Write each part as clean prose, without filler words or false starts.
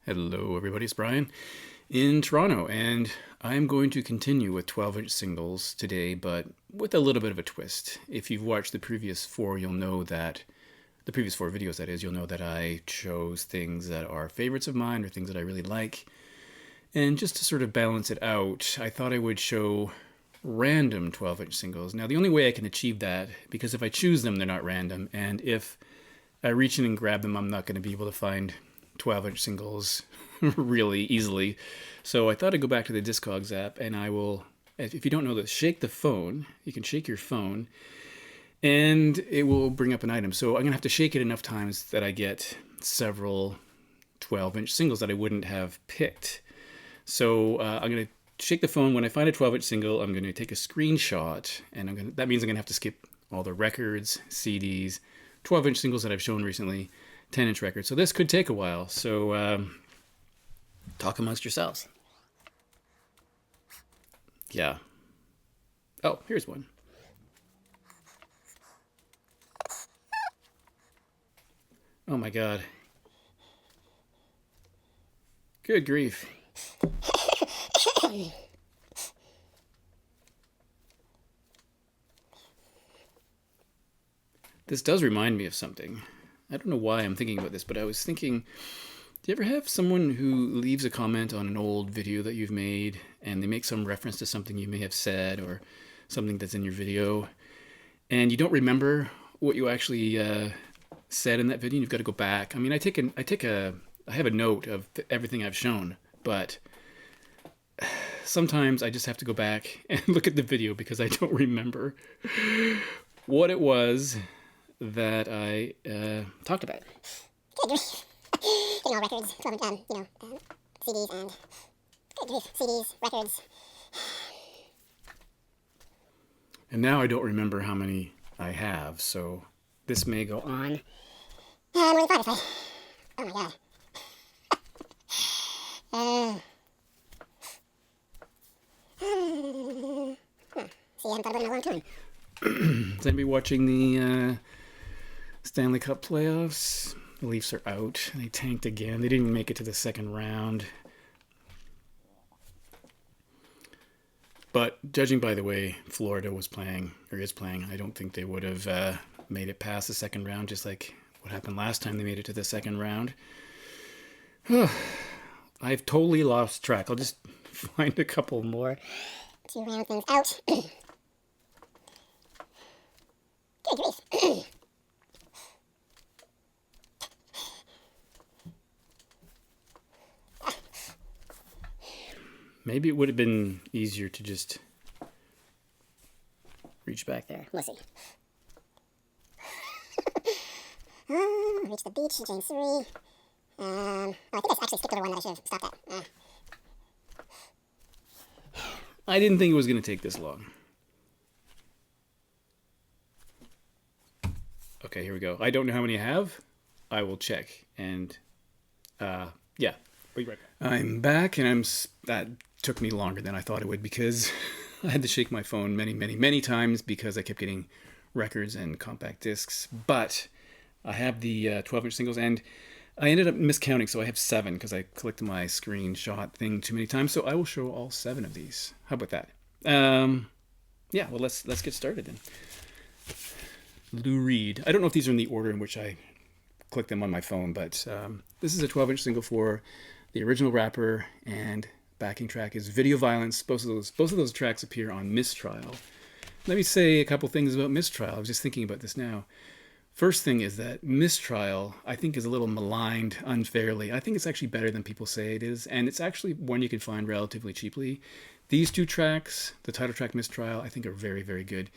Hello, everybody. It's Brian in Toronto, and I'm going to continue with 12-inch singles today, but with a little bit of a twist. If you've watched the previous four, you'll know that the previous four videos, that is, you'll know that I chose things that are favorites of mine or things that I really like. And just to sort of balance it out, I thought I would show random 12-inch singles. Now, the only way I can achieve that, because if I choose them, they're not random, and if I reach in and grab them, I'm not going to be able to find 12-inch singles really easily. So I thought I'd go back to the Discogs app, and I will, if you don't know this, shake the phone. You can shake your phone, and it will bring up an item. So I'm going to have to shake it enough times that I get several 12-inch singles that I wouldn't have picked. So I'm going to shake the phone. When I find a 12-inch single, I'm going to take a screenshot, and that means I'm going to have to skip all the records, CDs, 12-inch singles that I've shown recently, 10-inch records. So this could take a while. So talk amongst yourselves. Yeah. Oh, here's one. Oh my God. Good grief. This does remind me of something. I don't know why I'm thinking about this, but I was thinking, do you ever have someone who leaves a comment on an old video that you've made and they make some reference to something you may have said or something that's in your video, and you don't remember what you actually said in that video? You've got to go back. I mean, I have a note of everything I've shown, but sometimes I just have to go back and look at the video because I don't remember what it was that I talked about. Getting all records, 12, CDs and CDs, records. And now I don't remember how many I have, so this may go on. More than 5 if I... Oh my God. See, I haven't thought about it in a long time. Is anybody watching the Stanley Cup playoffs? The Leafs are out. They tanked again. They didn't even make it to the second round. But judging by the way Florida was playing, or is playing, I don't think they would have made it past the second round, just like what happened last time they made it to the second round. I've totally lost track. I'll just find a couple more. To round things out. Good grief. Maybe it would have been easier to just reach back there. We'll see. Reach the beach, James 3. I think I actually skipped over one that I should have stopped at. I didn't think it was going to take this long. Okay, here we go. I don't know how many I have. I will check. And yeah. Be right back. I'm back, and that took me longer than I thought it would because I had to shake my phone many, many, many times because I kept getting records and compact discs. But I have the 12-inch singles, and I ended up miscounting, so I have 7 because I clicked my screenshot thing too many times. So I will show all 7 of these. How about that? Yeah, well, let's get started then. Lou Reed. I don't know if these are in the order in which I clicked them on my phone, but this is a 12-inch single for the original rapper, and backing track is Video Violence. Both of those tracks appear on Mistrial. Let me say a couple things about Mistrial. I was just thinking about this now. First thing is that Mistrial, I think, is a little maligned unfairly. I think it's actually better than people say it is, and it's actually one you can find relatively cheaply. These 2 tracks, the title track Mistrial, I think are very, very good.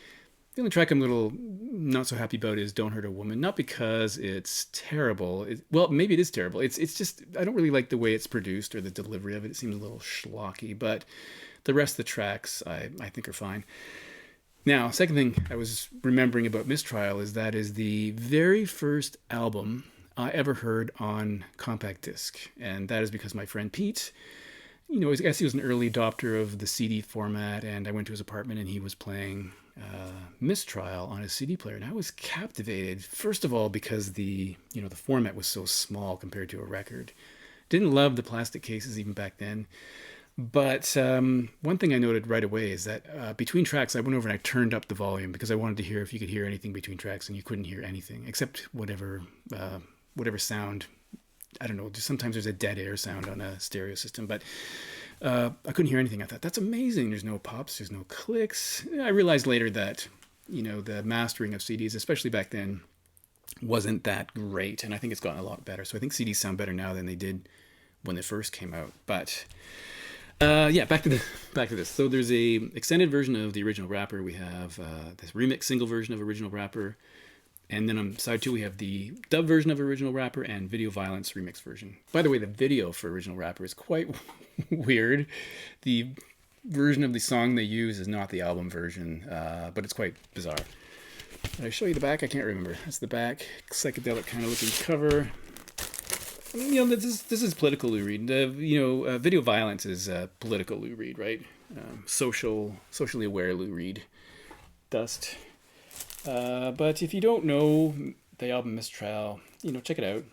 The only track I'm a little not so happy about is Don't Hurt a Woman. Not because it's terrible. Well, maybe it is terrible. It's just, I don't really like the way it's produced or the delivery of it. It seems a little schlocky, but the rest of the tracks I think are fine. Now, second thing I was remembering about Mistrial is that is the very first album I ever heard on compact disc. And that is because my friend Pete, I guess he was an early adopter of the CD format, and I went to his apartment and he was playing Mistrial on his CD player, and I was captivated. First of all, because the format was so small compared to a record, Didn't love the plastic cases even back then. But one thing I noted right away is that between tracks, I went over and I turned up the volume because I wanted to hear if you could hear anything between tracks, and you couldn't hear anything except whatever sound. I don't know. Just sometimes there's a dead air sound on a stereo system, but I couldn't hear anything. I thought that's amazing. There's no pops. There's no clicks. I realized later that the mastering of CDs, especially back then, wasn't that great, and I think it's gotten a lot better. So I think CDs sound better now than they did when they first came out. But back to this. So there's a extended version of the original Rapper. We have this remix single version of original Rapper, and then on side 2 we have the dub version of original Rapper and Video Violence remix version. By the way, the video for original Rapper is quite weird. The version of the song they use is not the album version, but it's quite bizarre. Did I show you the back? I can't remember. That's the back, psychedelic kind of looking cover. This is political Lou Reed. Video Violence is political Lou Reed, right? Socially aware Lou Reed. Dust. But if you don't know the album Mistral, check it out.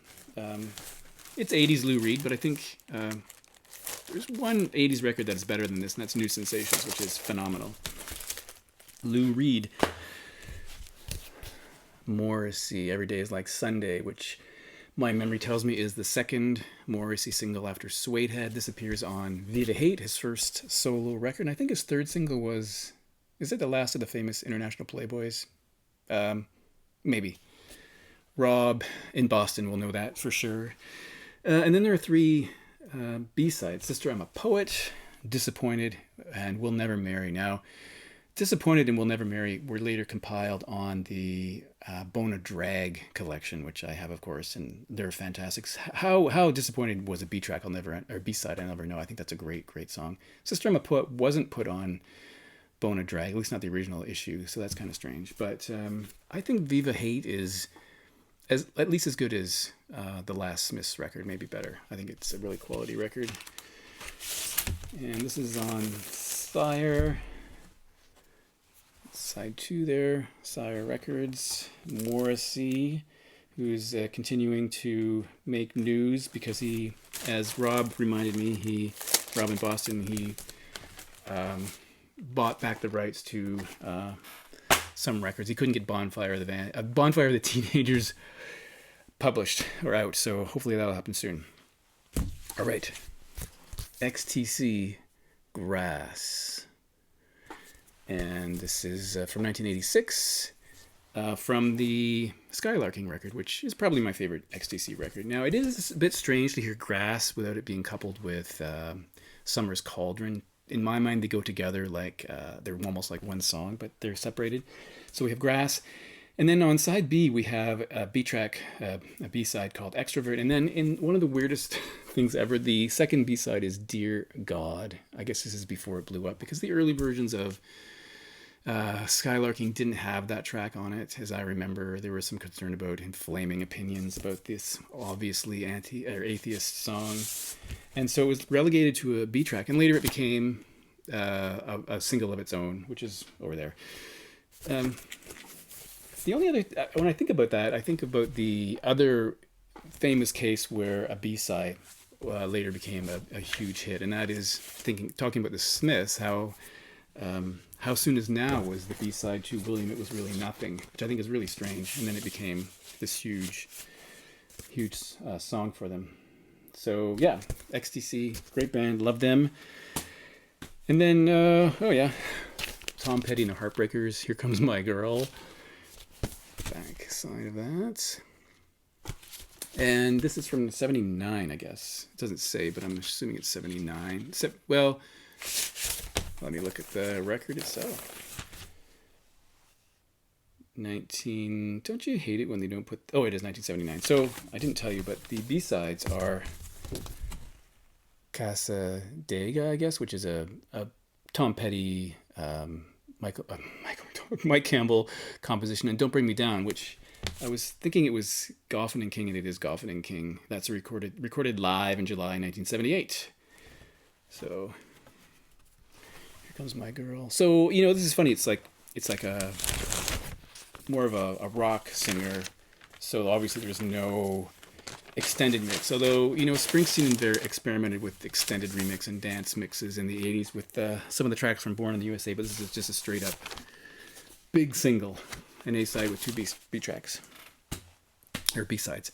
It's 80s Lou Reed, but I think there's one 80s record that's better than this, and that's New Sensations, which is phenomenal. Lou Reed. Morrissey, Every Day is Like Sunday, which my memory tells me is the second Morrissey single after Suede Head. This appears on Viva Hate, his first solo record. And I think his third single was, is it The Last of the Famous International Playboys? Maybe. Rob in Boston will know that for sure. And then there are 3 B-sides. Sister, I'm a Poet, Disappointed, and We'll Never Marry. Now, Disappointed and We'll Never Marry were later compiled on the Bona Drag collection, which I have, of course, and they're fantastic. How Disappointed was a B-track or B-side, I'll never know. I think that's a great, great song. Sister, I'm a Poet wasn't put on Bona Drag, at least not the original issue, so that's kind of strange. But I think Viva Hate is at least as good as the last Smiths record, maybe better. I think it's a really quality record. And this is on Sire. Side 2 there, Sire Records. Morrissey, who's continuing to make news because he, as Rob reminded me, Rob in Boston, he bought back the rights to some records. He couldn't get Bonfire of the Teenagers published or out, so hopefully that'll happen soon. All right, XTC Grass. And this is from 1986, from the Skylarking record, which is probably my favorite XTC record. Now, it is a bit strange to hear Grass without it being coupled with Summer's Cauldron. In my mind, they go together like they're almost like one song, but they're separated. So we have Grass. And then on side B, we have a B-track, a B-side called Extrovert. And then in one of the weirdest things ever, the second B-side is Dear God. I guess this is before it blew up, because the early versions of Skylarking didn't have that track on it. As I remember, there was some concern about inflaming opinions about this obviously atheist song. And so it was relegated to a B-track. And later it became a single of its own, which is over there. The only other, when I think about that, I think about the other famous case where a B-side later became a huge hit, and that is talking about the Smiths, how Soon As Now was the B-side to William It Was Really Nothing, which I think is really strange, and then it became this huge song for them. So yeah, XTC, great band, love them. And then, Tom Petty and the Heartbreakers, Here Comes My Girl. Back side of that. And this is from 79, I guess. It doesn't say, but I'm assuming it's 79. Well, let me look at the record itself. Don't you hate it when they don't put... Oh, it is 1979. So, I didn't tell you, but the B-sides are Casa Dega, I guess, which is a Tom Petty... Mike Campbell composition, and Don't Bring Me Down, which I was thinking it was Goffin and King, and it is Goffin and King. That's recorded live in July 1978. So Here Comes My Girl. So this is funny. It's like a more of a rock singer. So obviously there's no extended mix. Although, Springsteen there experimented with extended remix and dance mixes in the 80s with some of the tracks from Born in the USA, but this is just a straight up big single, an A-side with two B tracks, or B-sides.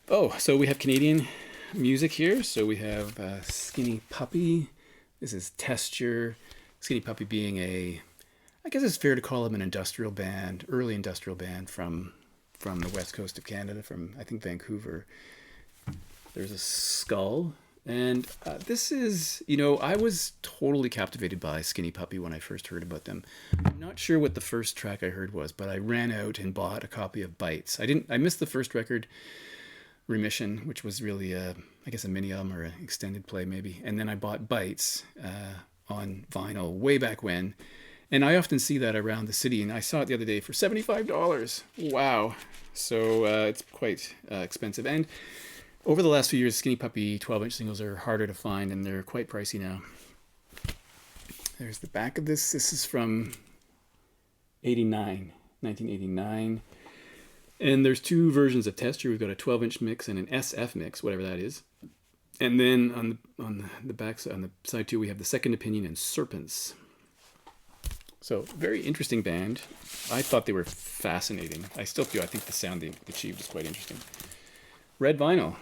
Oh, so we have Canadian music here. So we have Skinny Puppy. This is Testure. Skinny Puppy being I guess it's fair to call him an industrial band, early industrial band from the west coast of Canada, from I think Vancouver. There's a skull. And this is, I was totally captivated by Skinny Puppy when I first heard about them. I'm not sure what the first track I heard was, but I ran out and bought a copy of Bites. I missed the first record, Remission, which was really, I guess, a mini album or an extended play maybe. And then I bought Bites on vinyl way back when. And I often see that around the city, and I saw it the other day for $75. Wow. So it's quite expensive. And over the last few years, Skinny Puppy 12-inch singles are harder to find, and they're quite pricey now. There's the back of this. This is from 1989. And there's two versions of Testure. We've got a 12-inch mix and an SF mix, whatever that is. And then on the back, on the side too, we have the Second Opinion and Serpents. So, very interesting band. I thought they were fascinating. I still feel, I think the sound they achieved is quite interesting. Red vinyl.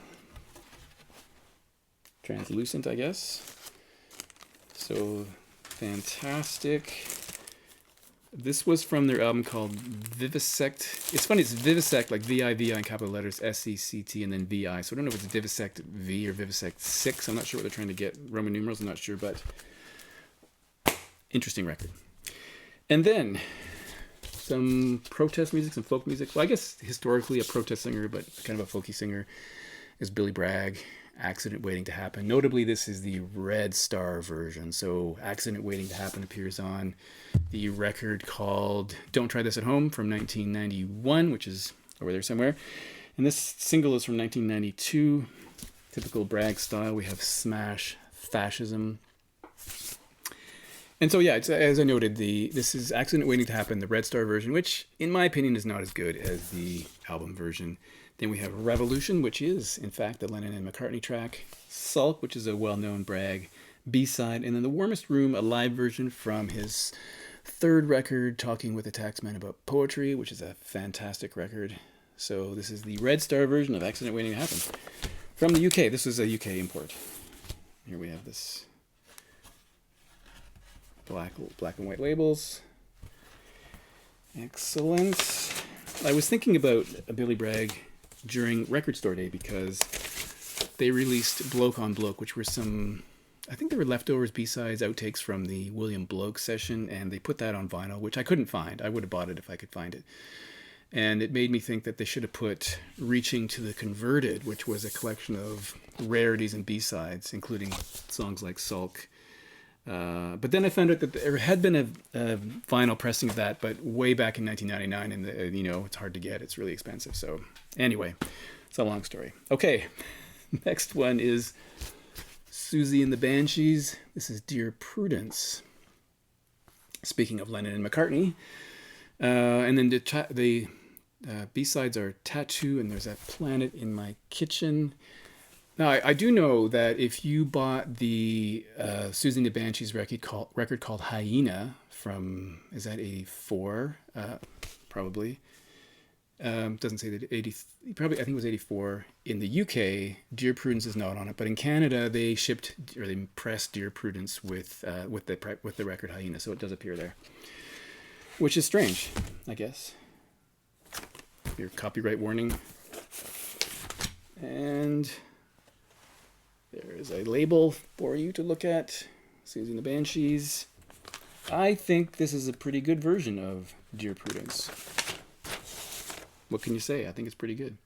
Translucent, I guess. So, fantastic. This was from their album called Vivisect. It's funny, it's Vivisect, like V-I-V-I in capital letters, S-E-C-T, and then V-I. So I don't know if it's Vivisect V or Vivisect 6. I'm not sure what they're trying to get. Roman numerals, I'm not sure, but interesting record. And then some protest music, some folk music. Well, I guess historically a protest singer, but kind of a folky singer, is Billy Bragg, Accident Waiting to Happen. Notably, this is the Red Star version. So Accident Waiting to Happen appears on the record called Don't Try This at Home from 1991, which is over there somewhere. And this single is from 1992. Typical Bragg style. We have Smash Fascism. And so, yeah, as I noted, this is Accident Waiting to Happen, the Red Star version, which, in my opinion, is not as good as the album version. Then we have Revolution, which is, in fact, the Lennon and McCartney track. Sulk, which is a well-known Bragg B-side. And then The Warmest Room, a live version from his third record, Talking with a Taxman About Poetry, which is a fantastic record. So this is the Red Star version of Accident Waiting to Happen. From the UK. This was a UK import. Here we have this. Black and white labels. Excellent. I was thinking about Billy Bragg during Record Store Day because they released Bloke on Bloke, which were I think they were leftovers, B-sides, outtakes from the William Bloke session, and they put that on vinyl, which I couldn't find. I would have bought it if I could find it. And it made me think that they should have put Reaching to the Converted, which was a collection of rarities and B-sides, including songs like Sulk. But then I found out that there had been a vinyl pressing of that, but way back in 1999, and it's hard to get. It's really expensive. So anyway, it's a long story. Okay, next one is Susie and the Banshees. This is Dear Prudence. Speaking of Lennon and McCartney. And then the B-sides are Tattoo, and there's a Planet in My Kitchen. Now, I do know that if you bought the Susie and the Banshees record called Hyena from, is that 84? Probably. Doesn't say that 80, probably, I think it was 84. In the UK, Dear Prudence is not on it, but in Canada, they pressed Dear Prudence with the record Hyena, so it does appear there. Which is strange, I guess. Your copyright warning. And there is a label for you to look at. Susie and the Banshees. I think this is a pretty good version of Dear Prudence. What can you say? I think it's pretty good.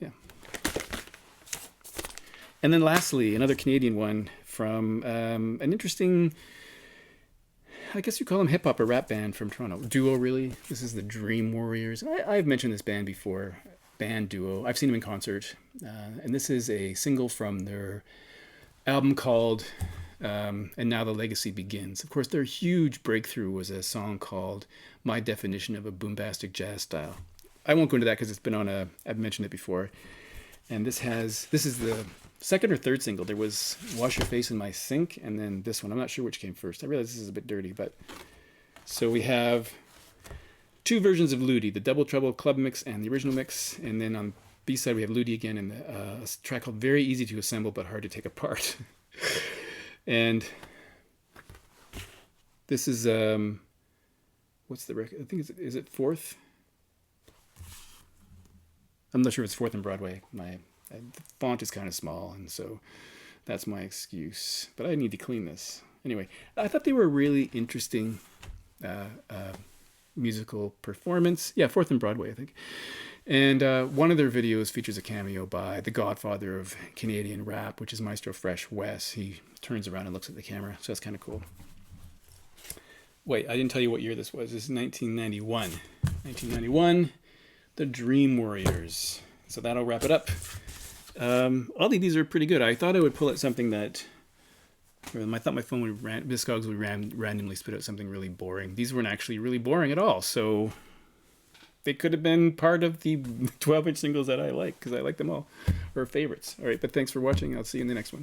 Yeah. And then lastly, another Canadian one from an interesting, I guess you call them hip-hop or rap band from Toronto. Duo, really. This is the Dream Warriors. I've mentioned this band before. Band duo. I've seen them in concert. And this is a single from their album called And Now the Legacy Begins. Of course, their huge breakthrough was a song called My Definition of a Boombastic Jazz Style. I won't go into that because it's been on I've mentioned it before. And this is the second or third single. There was Wash Your Face in My Sink, and then this one. I'm not sure which came first. I realize this is a bit dirty, but so we have two versions of Ludi, the Double Trouble club mix and the original mix, and then on B-side we have Ludi again and a track called Very Easy to Assemble but Hard to Take Apart. And this is what's the record? I think is it fourth? I'm not sure if it's fourth in Broadway. The font is kind of small, and so that's my excuse. But I need to clean this. Anyway, I thought they were a really interesting musical performance. Yeah, fourth in Broadway, I think. And one of their videos features a cameo by the godfather of Canadian rap, which is Maestro Fresh Wes. He turns around and looks at the camera, so that's kind of cool. Wait, I didn't tell you what year this was. This is 1991. 1991, The Dream Warriors. So that'll wrap it up. All of these are pretty good. I thought I would pull out something that... I thought my phone would Discogs would randomly spit out something really boring. These weren't actually really boring at all, so they could have been part of the 12-inch singles that I like, because I like them all, or favorites. All right, but thanks for watching. I'll see you in the next one.